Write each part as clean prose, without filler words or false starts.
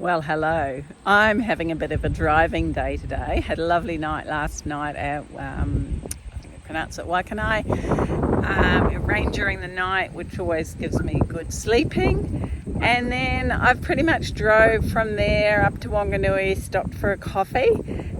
Well, hello. I'm having a bit of a driving day today. Had a lovely night last night at, I think I pronounced it Waikanai. It rained during the night, which always gives me good sleeping. And then I've pretty much drove from there up to Wanganui, stopped for a coffee.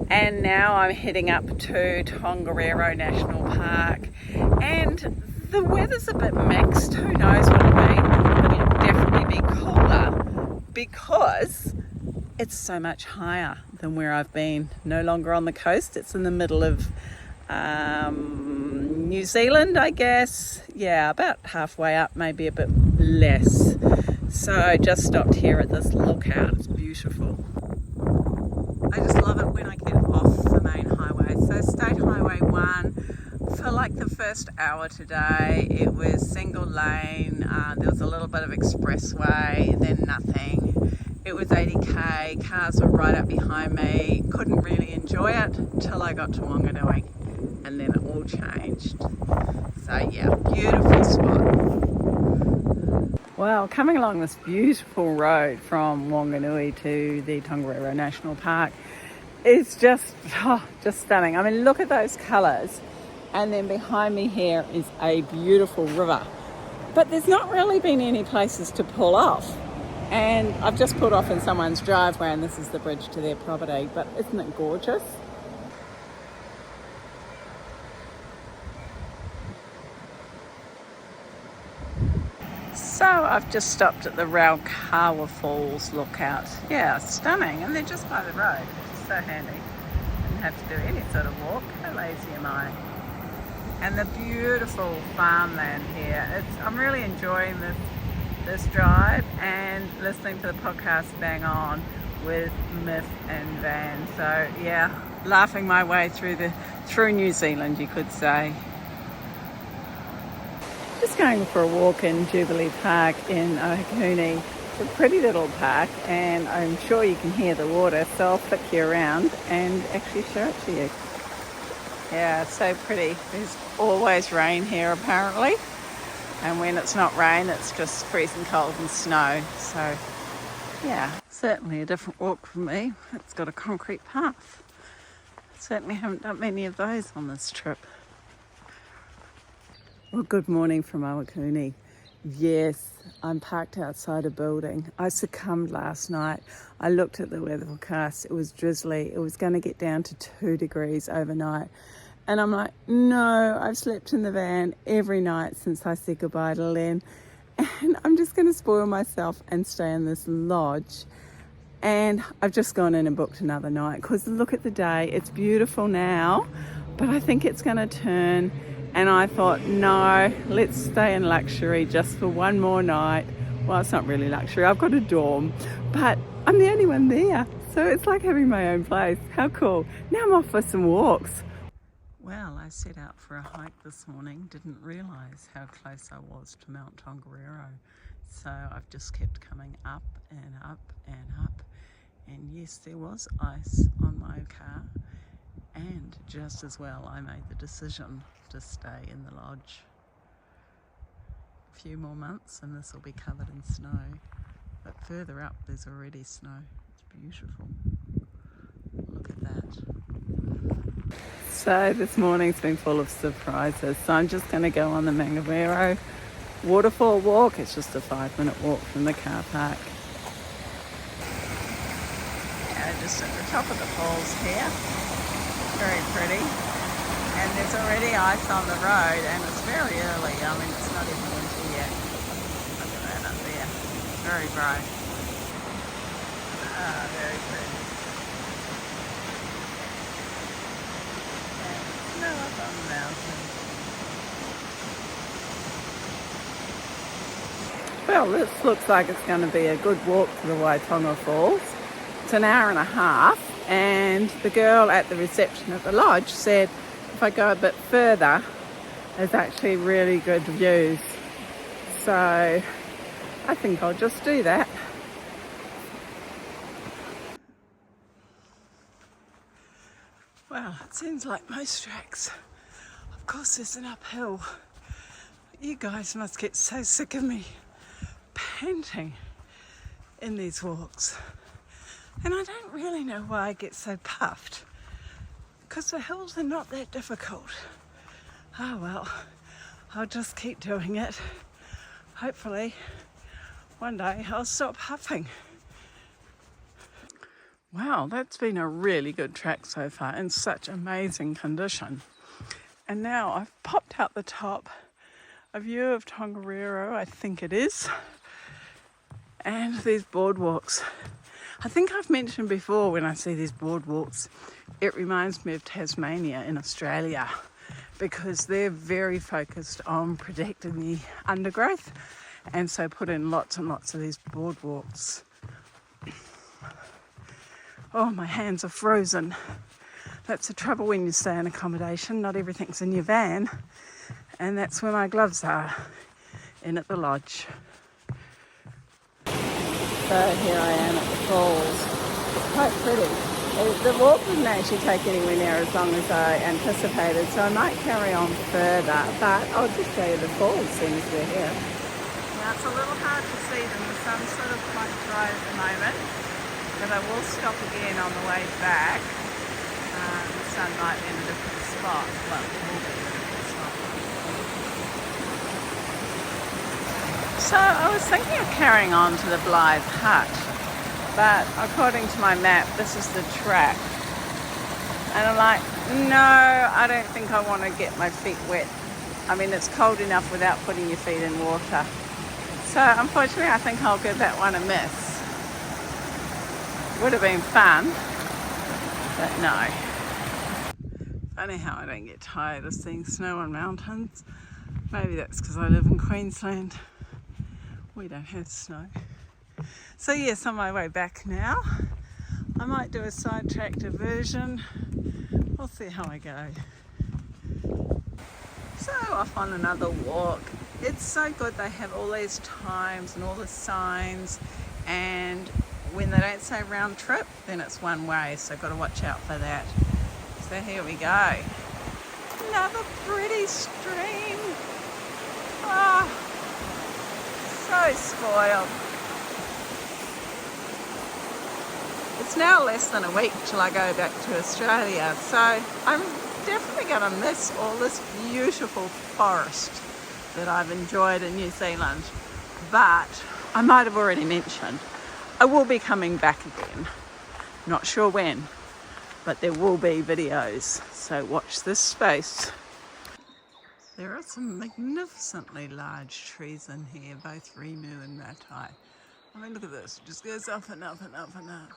And now I'm heading up to Tongariro National Park. And the weather's a bit mixed. Who knows what it'll be. But it'll definitely be cooler, because it's so much higher than where I've been. No longer on the coast. It's in the middle of New Zealand, I guess. Yeah, about halfway up, maybe a bit less. So I just stopped here at this lookout. It's beautiful. I just love it when I get off the main highway. So State Highway 1, for like the first hour today, it was single lane. There was a little bit of expressway, then nothing. It was 80k, cars were right up behind me. Couldn't really enjoy it till I got to Wanganui, and then it all changed. So yeah, beautiful spot. Well, coming along this beautiful road from Wanganui to the Tongariro National Park is just stunning. I mean, look at those colours. And then behind me here is a beautiful river. But there's not really been any places to pull off. And I've just pulled off in someone's driveway, and this is the bridge to their property. But isn't it gorgeous? So I've just stopped at the Raukawa Falls lookout. Yeah, stunning. And they're just by the road, which is so handy. Didn't have to do any sort of walk. How lazy am I? And the beautiful farmland here. I'm really enjoying this drive and listening to the podcast Bang On with Myth and Van. So yeah, laughing my way through New Zealand, you could say. Just going for a walk in Jubilee Park in Ohakune. It's a pretty little park, and I'm sure you can hear the water, so I'll flick you around and actually show it to you. Yeah, it's so pretty. There's always rain here apparently, and when it's not rain, it's just freezing cold and snow. So yeah, certainly a different walk for me. It's got a concrete path. Certainly haven't done many of those on this trip. Well, good morning from Ohakune. Yes, I'm parked outside a building. I succumbed last night. I looked at the weather forecast. It was drizzly. It was going to get down to 2 degrees overnight. And I'm like, no, I've slept in the van every night since I said goodbye to Len. And I'm just going to spoil myself and stay in this lodge. And I've just gone in and booked another night, because look at the day. It's beautiful now, but I think it's going to turn. And I thought, no, let's stay in luxury just for one more night. Well, it's not really luxury. I've got a dorm, but I'm the only one there. So it's like having my own place. How cool. Now I'm off for some walks. Well, I set out for a hike this morning. Didn't realise how close I was to Mount Tongariro. So I've just kept coming up and up and up. And yes, there was ice on my car. And just as well, I made the decision to stay in the lodge. A few more months and this will be covered in snow. But further up, there's already snow. It's beautiful. Look at that. So this morning's been full of surprises. So I'm just going to go on the Mangawero waterfall walk. It's just a 5-minute walk from the car park. Yeah, just at the top of the falls here. Very pretty, and there's already ice on the road, and it's very early. I mean, it's not even winter yet. Look at that up there, very bright. Very pretty. And snow up on the mountain. Well, this looks like it's going to be a good walk to the Waitonga Falls. It's an hour and a half. And the girl at the reception at the lodge said if I go a bit further, there's actually really good views. So I think I'll just do that. Well, it seems like most tracks. Of course there's an uphill. You guys must get so sick of me panting in these walks. And I don't really know why I get so puffed, because the hills are not that difficult. Oh well, I'll just keep doing it. Hopefully one day I'll stop huffing. Wow, that's been a really good track so far, in such amazing condition. And now I've popped out the top, a view of Tongariro, I think it is, and these boardwalks. I think I've mentioned before, when I see these boardwalks, it reminds me of Tasmania in Australia, because they're very focused on protecting the undergrowth, and so put in lots and lots of these boardwalks. Oh, my hands are frozen. That's the trouble when you stay in accommodation. Not everything's in your van, and that's where my gloves are, in at the lodge. So here I am at the falls. It's quite pretty. The walk didn't actually take anywhere near as long as I anticipated, so I might carry on further, but I'll just show you the falls since we're here. Now it's a little hard to see them, the sun's sort of quite dry at the moment, but I will stop again on the way back. The sun might be in a different spot. Well, it will be in a different spot. So I was thinking of carrying on to the Blythe Hut, but according to my map, this is the track. And I'm like, no, I don't think I want to get my feet wet. I mean, it's cold enough without putting your feet in water. So unfortunately, I think I'll give that one a miss. Would have been fun, but no. Funny how I don't get tired of seeing snow on mountains. Maybe that's because I live in Queensland. We don't have snow. So yes, on my way back now. I might do a sidetrack diversion. We'll see how I go. So off on another walk. It's so good they have all these times and all the signs, and when they don't say round trip, then it's one way, so I've got to watch out for that. So here we go. Another pretty stream. Ah, so spoiled. It's now less than a week till I go back to Australia, so I'm definitely going to miss all this beautiful forest that I've enjoyed in New Zealand. But I might have already mentioned, I will be coming back again. Not sure when, but there will be videos, so watch this space. There are some magnificently large trees in here, both Rimu and Matai. I mean, look at this, it just goes up and up and up and up.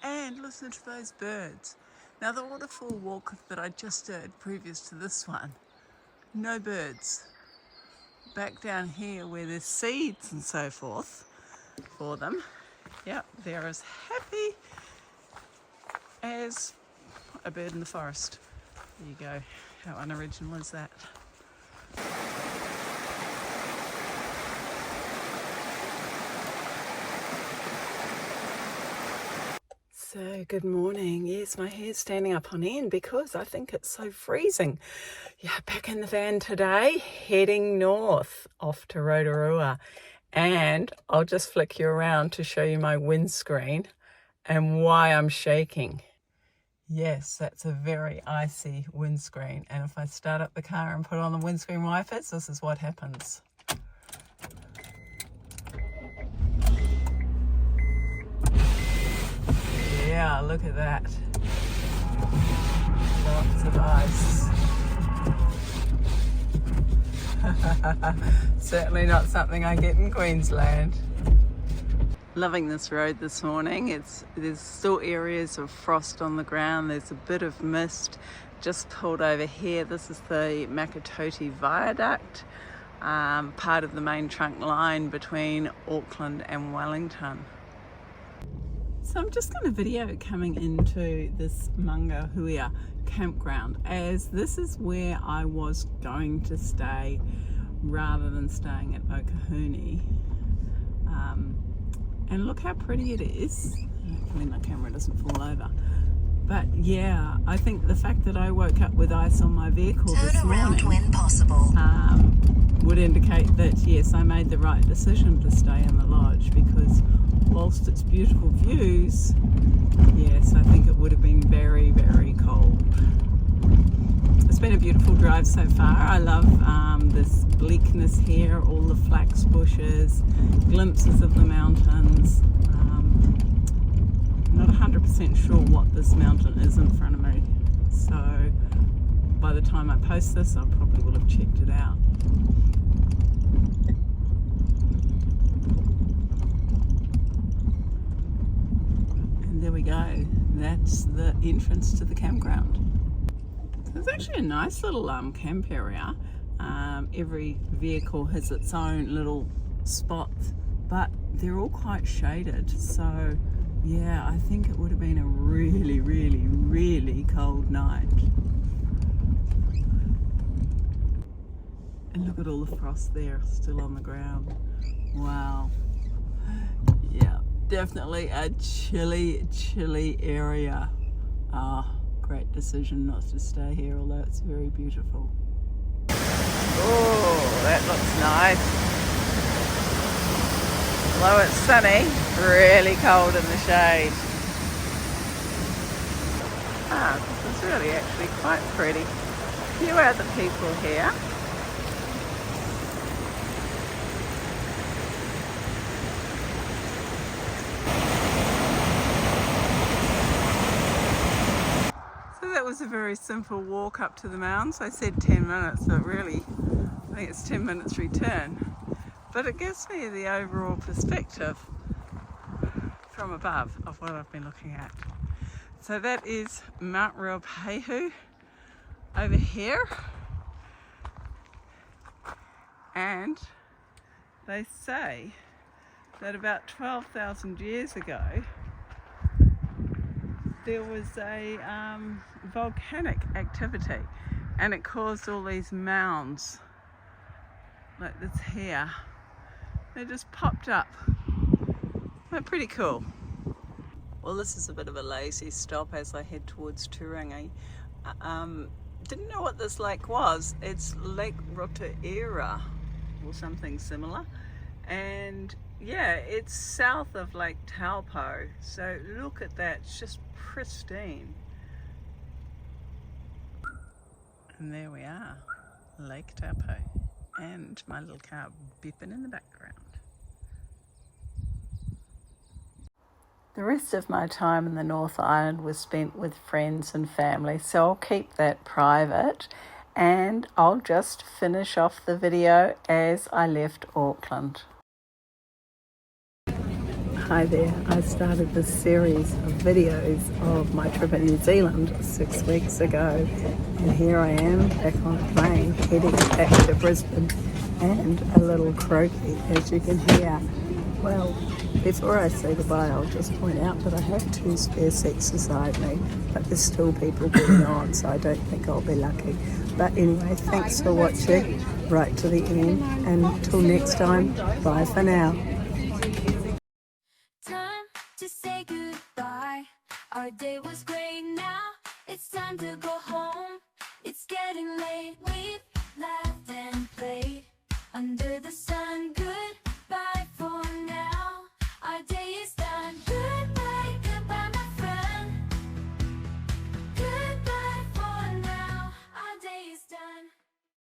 And listen to those birds. Now the waterfall walk that I just did previous to this one, no birds. Back down here where there's seeds and so forth for them, yep, they're as happy as a bird in the forest. There you go. How unoriginal is that? So good morning. Yes, my hair's standing up on end because I think it's so freezing. Yeah, back in the van today, heading north off to Rotorua. And I'll just flick you around to show you my windscreen and why I'm shaking. Yes, that's a very icy windscreen. And if I start up the car and put on the windscreen wipers, this is what happens. Yeah, look at that. Lots of ice. Certainly not something I get in Queensland. Loving this road this morning. There's still areas of frost on the ground. There's a bit of mist. Just pulled over here. This is the Makatoti Viaduct, part of the main trunk line between Auckland and Wellington. So I'm just going to video coming into this Mangahuia campground, as this is where I was going to stay rather than staying at Okahuni. And look how pretty it is. Hopefully my camera doesn't fall over. But yeah, I think the fact that I woke up with ice on my vehicle this morning when possible would indicate that yes, I made the right decision to stay in the lodge, because whilst it's beautiful views, yes, I think it would have been very, very cold. It's been a beautiful drive so far. I love this bleakness here, all the flax bushes, glimpses of the mountains. Not 100% sure what this mountain is in front of me, so by the time I post this I probably will have checked it out. And there we go, that's the entrance to the campground. So it's actually a nice little camp area. Every vehicle has its own little spots, but they're all quite shaded, so yeah, I think it would have been a really, really, really cold night. And look at all the frost there, still on the ground. Wow. Yeah, definitely a chilly, chilly area. Great decision not to stay here, although it's very beautiful. Oh, that looks nice. Although it's sunny, really cold in the shade. This is really actually quite pretty. A few other people here. So that was a very simple walk up to the mountains. I said 10 minutes, but really, I think it's 10 minutes return. But it gives me the overall perspective from above of what I've been looking at. So that is Mount Ruapehu over here. And they say that about 12,000 years ago, there was a volcanic activity, and it caused all these mounds like this here. They just popped up. They're pretty cool. Well, this is a bit of a lazy stop as I head towards Turangi. Didn't know what this lake was. It's Lake Rotorua or something similar. And yeah, it's south of Lake Taupo. So look at that, it's just pristine. And there we are, Lake Taupo. And my little car beeping in the background. The rest of my time in the North Island was spent with friends and family, so I'll keep that private, and I'll just finish off the video as I left Auckland. Hi there, I started this series of videos of my trip in New Zealand 6 weeks ago, and here I am back on a plane heading back to Brisbane, and a little croaky, as you can hear. Well, before I say goodbye, I'll just point out that I have 2 spare seats beside me, but there's still people getting on, so I don't think I'll be lucky. But anyway, thanks for watching right to the end, and until next time, bye for now. To say goodbye. Our day was great, now it's time to go home. It's getting late.